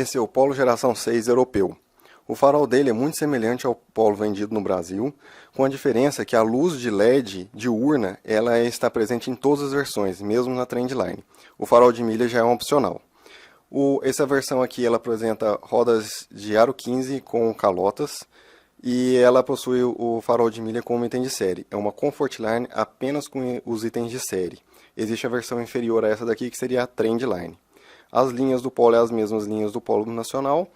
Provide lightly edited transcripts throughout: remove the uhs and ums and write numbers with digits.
Esse é o Polo Geração 6 europeu. O farol dele é muito semelhante ao Polo vendido no Brasil, com a diferença que a luz de LED diurna ela está presente em todas as versões, mesmo na Trendline. O farol de milha já é um opcional. Essa versão aqui ela apresenta rodas de aro 15 com calotas e ela possui o farol de milha como item de série. É uma Comfortline apenas com os itens de série. Existe a versão inferior a essa daqui que seria a Trendline. As linhas do Polo são as mesmas linhas do Polo nacional.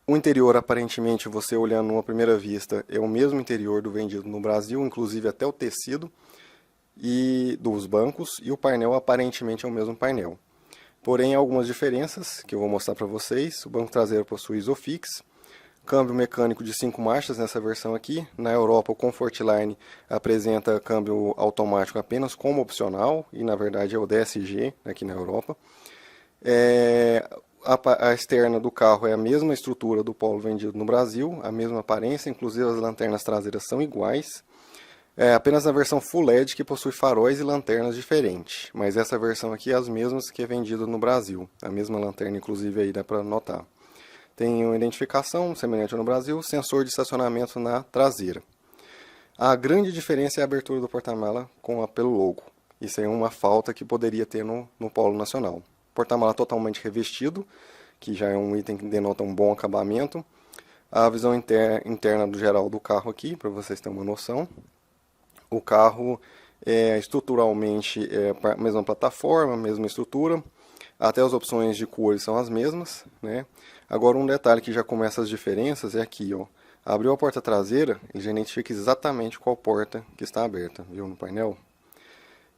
O interior, aparentemente, você olhando numa primeira vista, é o mesmo interior do vendido no Brasil, inclusive até o tecido e dos bancos, e o painel aparentemente é o mesmo painel. Porém, há algumas diferenças que eu vou mostrar para vocês. O banco traseiro possui Isofix, câmbio mecânico de 5 marchas nessa versão aqui. Na Europa, o Comfortline apresenta câmbio automático apenas como opcional, e na verdade é o DSG aqui na Europa. A externa do carro é a mesma estrutura do Polo vendido no Brasil, a mesma aparência, inclusive as lanternas traseiras são iguais. É apenas na versão Full LED que possui faróis e lanternas diferentes, mas essa versão aqui é as mesmas que é vendida no Brasil, a mesma lanterna inclusive aí dá para notar. Tem uma identificação semelhante ao no Brasil, sensor de estacionamento na traseira. A grande diferença é a abertura do porta-mala pelo logo, isso é uma falta que poderia ter no Polo nacional. Porta-mala totalmente revestido, que já é um item que denota um bom acabamento. A visão interna do geral do carro aqui, para vocês terem uma noção. O carro estruturalmente é a mesma plataforma, mesma estrutura. Até as opções de cores são as mesmas, né? Agora um detalhe que já começa as diferenças é aqui, ó. Abriu a porta traseira, ele já identifica exatamente qual porta que está aberta, viu, no painel.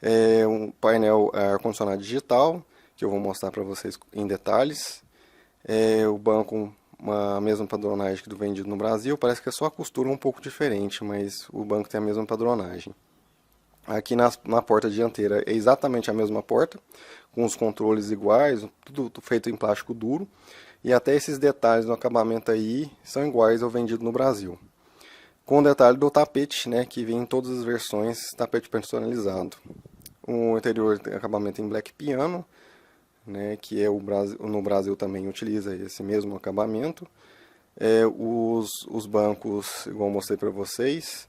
É um painel ar-condicionado digital, que eu vou mostrar para vocês em detalhes. O banco, a mesma padronagem que do vendido no Brasil, parece que é só a costura um pouco diferente, mas o banco tem a mesma padronagem. Aqui na porta dianteira é exatamente a mesma porta, com os controles iguais, tudo feito em plástico duro, e até esses detalhes no acabamento aí são iguais ao vendido no Brasil. Com o detalhe do tapete, né, que vem em todas as versões, tapete personalizado. O interior tem acabamento em black piano, né, que é no Brasil também utiliza esse mesmo acabamento. Os bancos, igual eu mostrei para vocês,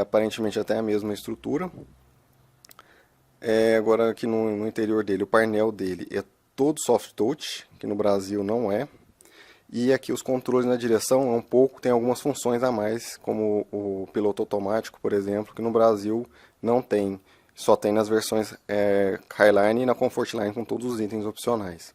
aparentemente até a mesma estrutura. Agora aqui no interior dele, o painel dele é todo soft touch, que no Brasil não é. E aqui os controles na direção tem algumas funções a mais, como o piloto automático, por exemplo, que no Brasil não tem. Só tem nas versões Highline e na Comfortline com todos os itens opcionais.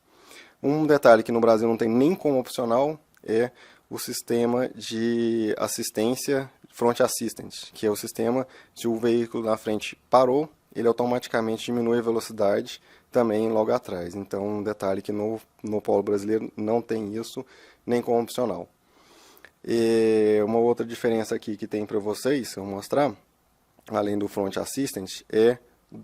Um detalhe que no Brasil não tem nem como opcional é o sistema de assistência Front Assistant, que é o sistema se o veículo na frente parou, ele automaticamente diminui a velocidade também logo atrás. Então um detalhe que no Polo brasileiro não tem isso nem como opcional. E uma outra diferença aqui que tem para vocês, eu vou mostrar, além do Front Assistant, é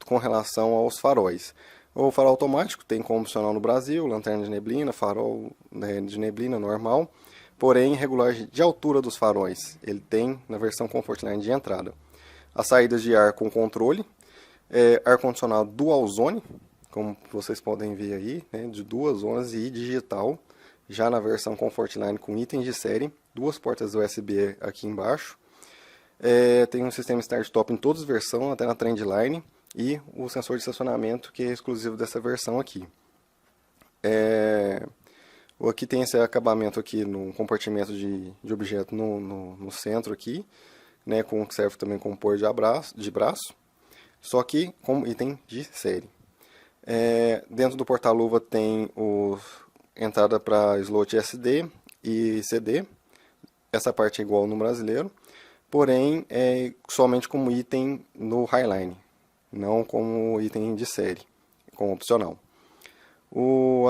com relação aos faróis. O farol automático tem como opcional no Brasil, lanterna de neblina, farol de neblina normal, porém regulagem de altura dos faróis, ele tem na versão Comfortline de entrada. As saídas de ar com controle, ar-condicionado dual zone, como vocês podem ver aí, né, de 2 zonas e digital, já na versão Comfortline com itens de série, 2 portas USB aqui embaixo. Tem um sistema start-stop em todas as versões, até na Trendline, e o sensor de estacionamento que é exclusivo dessa versão aqui. Aqui tem esse acabamento aqui no compartimento de objeto no centro aqui, né, que serve também como apoio de braço, só que como item de série. Dentro do porta-luva tem entrada para slot SD e CD, essa parte é igual no brasileiro, porém é somente como item no Highline, não como item de série, como opcional.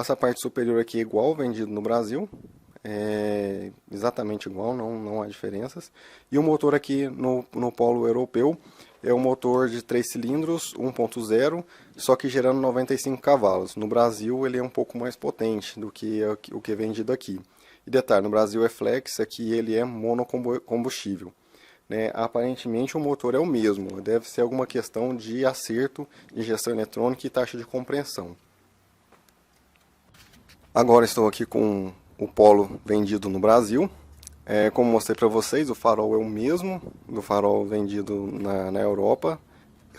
Essa parte superior aqui é igual, vendido no Brasil, é exatamente igual, não há diferenças. E o motor aqui no Polo europeu é um motor de 3 cilindros, 1.0, só que gerando 95 cavalos. No Brasil ele é um pouco mais potente do que o que é vendido aqui. E detalhe, no Brasil é flex, aqui ele é monocombustível. Né? Aparentemente o motor é o mesmo, deve ser alguma questão de acerto, injeção eletrônica e taxa de compreensão. Agora estou aqui com o Polo vendido no Brasil. Como mostrei para vocês, o farol é o mesmo do farol vendido na Europa,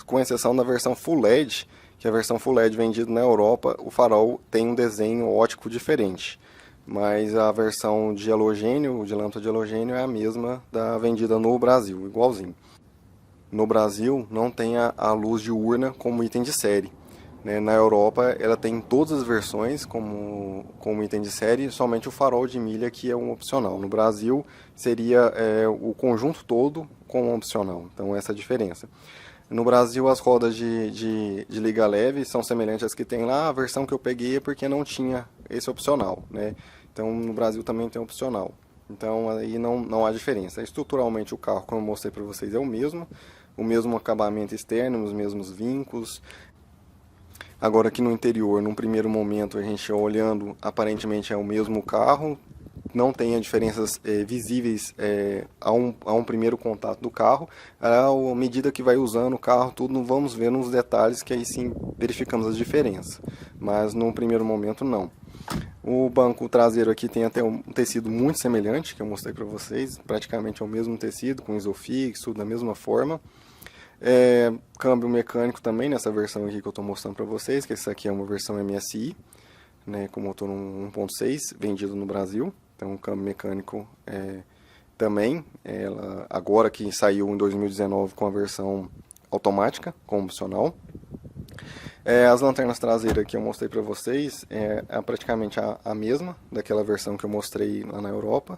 com exceção da versão Full LED, que a versão Full LED vendida na Europa, o farol tem um desenho óptico diferente. Mas a versão de halogênio, de lâmpada de halogênio, é a mesma da vendida no Brasil, igualzinho. No Brasil não tem a luz diurna como item de série. Na Europa ela tem todas as versões como item de série, somente o farol de milha que é um opcional. No Brasil seria o conjunto todo como opcional, então essa é a diferença. No Brasil as rodas de liga leve são semelhantes às que tem lá, a versão que eu peguei é porque não tinha esse opcional, né? Então no Brasil também tem opcional, então aí não há diferença. Estruturalmente o carro, como eu mostrei para vocês, é o mesmo acabamento externo, os mesmos vincos. Agora aqui no interior, num primeiro momento, a gente olhando, aparentemente é o mesmo carro, não tem diferenças visíveis a um primeiro contato do carro. À medida que vai usando o carro, tudo vamos ver nos detalhes que aí sim verificamos as diferenças, mas num primeiro momento não. O banco traseiro aqui tem até um tecido muito semelhante, que eu mostrei para vocês, praticamente é o mesmo tecido, com isofix, tudo da mesma forma. Câmbio mecânico também nessa versão aqui que eu estou mostrando para vocês, que essa aqui é uma versão MSI, né, com motor 1.6, vendido no Brasil. Então, câmbio mecânico também, agora que saiu em 2019 com a versão automática, com opcional. As lanternas traseiras que eu mostrei para vocês é praticamente a mesma daquela versão que eu mostrei lá na Europa,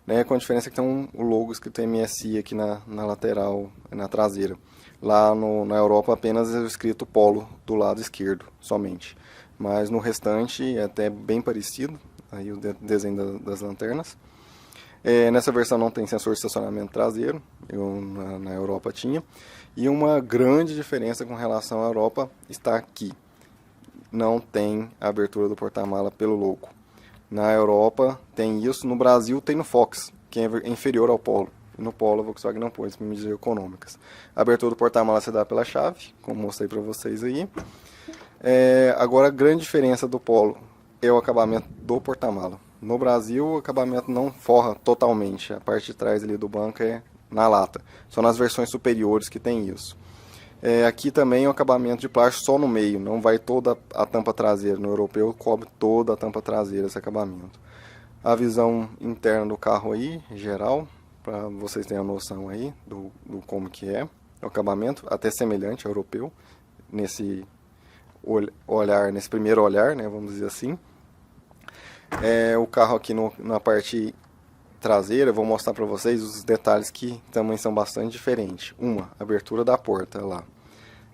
né, com a diferença que tem o logo escrito MSI aqui na lateral, na traseira. Lá na Europa apenas é escrito Polo do lado esquerdo, somente. Mas no restante é até bem parecido, aí o desenho das lanternas. Nessa versão não tem sensor de estacionamento traseiro, na Europa tinha. E uma grande diferença com relação à Europa está aqui. Não tem a abertura do porta-mala pelo logo. Na Europa tem isso, no Brasil tem no Fox, que é inferior ao Polo. No Polo a Volkswagen não pôs, por medidas econômicas. A abertura do porta-mala se dá pela chave, como mostrei para vocês aí. Agora a grande diferença do Polo é o acabamento do porta-mala. No Brasil o acabamento não forra totalmente, a parte de trás ali do banco é na lata. Só nas versões superiores que tem isso. Aqui também o acabamento de plástico só no meio, não vai toda a tampa traseira. No europeu cobre toda a tampa traseira esse acabamento. A visão interna do carro aí, geral, para vocês terem a noção aí do como que é o acabamento, até semelhante ao europeu, nesse olhar, nesse primeiro olhar, né, vamos dizer assim. O carro aqui na parte traseira, eu vou mostrar para vocês os detalhes que também são bastante diferentes. Abertura da porta lá.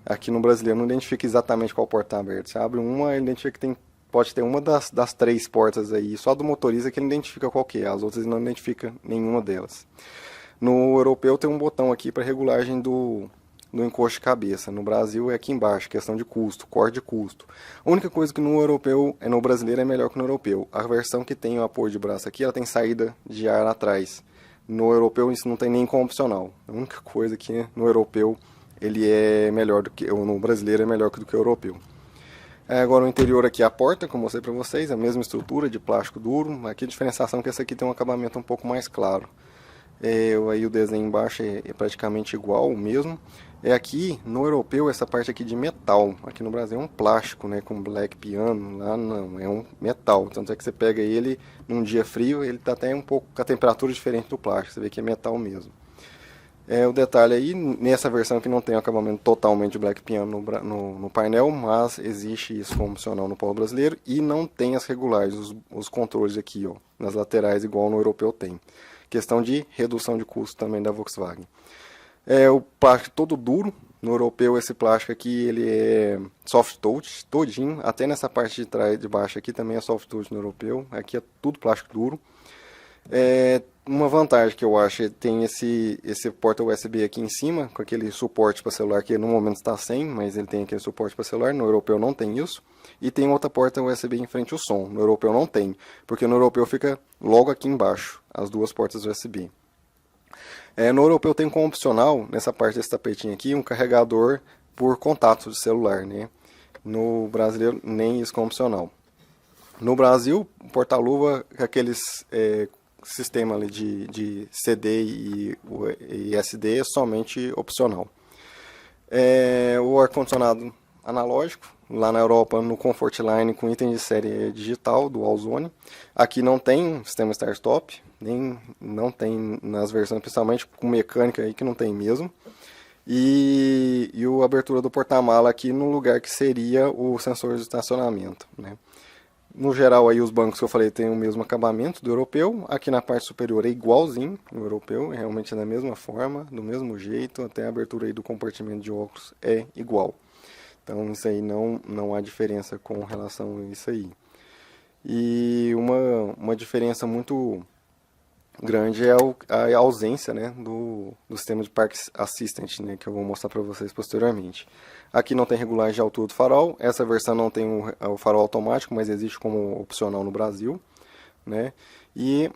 Aqui no brasileiro não identifica exatamente qual porta está aberta. Você abre uma, ele identifica que pode ter uma das três portas aí. Só do motorista que ele identifica qual que é. As outras ele não identifica nenhuma delas. No europeu tem um botão aqui para regulagem do encosto de cabeça. No Brasil é aqui embaixo, questão de custo, corte de custo. A única coisa que no europeu, no brasileiro é melhor que no europeu. A versão que tem o apoio de braço aqui, ela tem saída de ar atrás. No europeu isso não tem nem como opcional. A única coisa que no europeu ele é melhor do que no brasileiro é melhor do que o europeu. Agora o interior aqui é a porta, como eu mostrei para vocês, a mesma estrutura de plástico duro. Aqui a diferenciação é que essa aqui tem um acabamento um pouco mais claro. Aí o desenho embaixo é praticamente igual, o mesmo. Aqui no europeu essa parte aqui de metal, aqui no Brasil é um plástico, né, com black piano, lá não, é um metal. Tanto é que você pega ele num dia frio, ele está até um pouco com a temperatura diferente do plástico, você vê que é metal mesmo. O detalhe aí, nessa versão que não tem o acabamento totalmente black piano no painel, mas existe isso como opcional no Polo brasileiro, e não tem as regulagens, os controles aqui, ó, nas laterais, igual no europeu tem. Questão de redução de custo também da Volkswagen. O plástico todo duro. No europeu esse plástico aqui ele é soft touch todinho, até nessa parte de trás, de baixo aqui também é soft touch no europeu. Aqui é tudo plástico duro. Uma vantagem que eu acho tem esse porta USB aqui em cima, com aquele suporte para celular que no momento está sem, mas ele tem aquele suporte para celular. No europeu não tem isso. E tem outra porta USB em frente ao som. No europeu não tem, porque no europeu fica logo aqui embaixo, as duas portas USB. No europeu tem como opcional, nessa parte desse tapetinho aqui, um carregador por contato de celular, né? No brasileiro nem isso como opcional. No Brasil, o porta-luva, aqueles sistema ali de CD e SD é somente opcional. O ar-condicionado analógico, lá na Europa no Comfortline com item de série digital do Allzone. Aqui não tem sistema start-stop, nem não tem nas versões, principalmente com mecânica aí que não tem mesmo. E a abertura do porta-mala aqui no lugar que seria o sensor de estacionamento, né? No geral, aí os bancos que eu falei têm o mesmo acabamento do europeu. Aqui na parte superior é igualzinho no europeu, realmente da mesma forma, do mesmo jeito. Até a abertura aí do compartimento de óculos é igual. Então isso aí não há diferença com relação a isso aí. E uma diferença muito grande é a ausência, né, do sistema de Park Assistant, né, que eu vou mostrar para vocês posteriormente. Aqui não tem regulagem de altura do farol, essa versão não tem o farol automático, mas existe como opcional no Brasil, né? E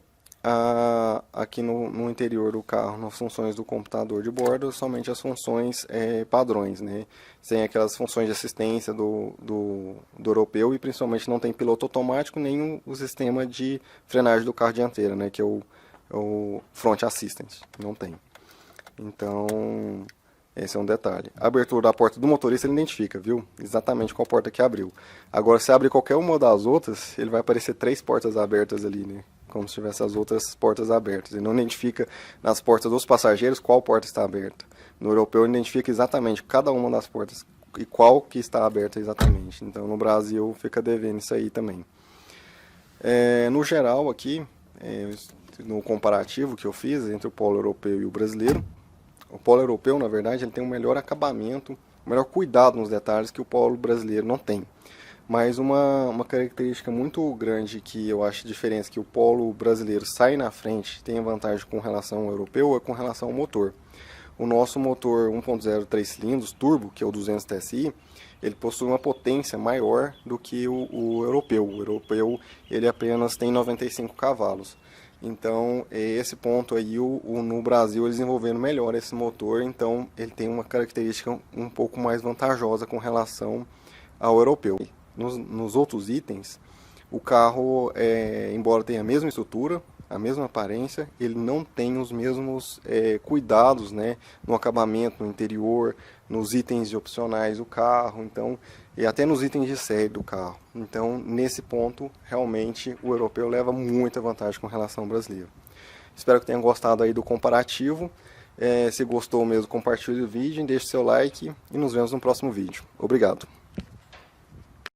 aqui no interior do carro, nas funções do computador de bordo, somente as funções padrões, né? Sem aquelas funções de assistência do europeu, e principalmente não tem piloto automático, nem o sistema de frenagem do carro dianteiro, né, que é o Front Assistant, não tem. Então, esse é um detalhe. A abertura da porta do motorista ele identifica, viu? Exatamente qual porta que abriu. Agora, se abrir qualquer uma das outras, ele vai aparecer 3 portas abertas ali, né? Como se tivesse as outras portas abertas. Ele não identifica nas portas dos passageiros qual porta está aberta. No europeu, ele identifica exatamente cada uma das portas e qual que está aberta exatamente. Então, no Brasil, fica devendo isso aí também. No geral, aqui, no comparativo que eu fiz entre o polo europeu e o brasileiro, o polo europeu, na verdade, ele tem um melhor acabamento, um melhor cuidado nos detalhes que o polo brasileiro não tem. Mas uma característica muito grande que eu acho diferença, que o polo brasileiro sai na frente, tem vantagem com relação ao europeu, é com relação ao motor. O nosso motor 1.0 3 cilindros turbo, que é o 200 TSI, ele possui uma potência maior do que o europeu. O europeu ele apenas tem 95 cavalos. Então, esse ponto aí, no Brasil, eles desenvolveram melhor esse motor, então ele tem uma característica um pouco mais vantajosa com relação ao europeu. Nos outros itens, o carro, embora tenha a mesma estrutura, a mesma aparência, ele não tem os mesmos cuidados, né, no acabamento, no interior, nos itens opcionais do carro, então, e até nos itens de série do carro. Então, nesse ponto, realmente, o europeu leva muita vantagem com relação ao brasileiro. Espero que tenham gostado aí do comparativo. Se gostou mesmo, compartilhe o vídeo, deixe seu like e nos vemos no próximo vídeo. Obrigado!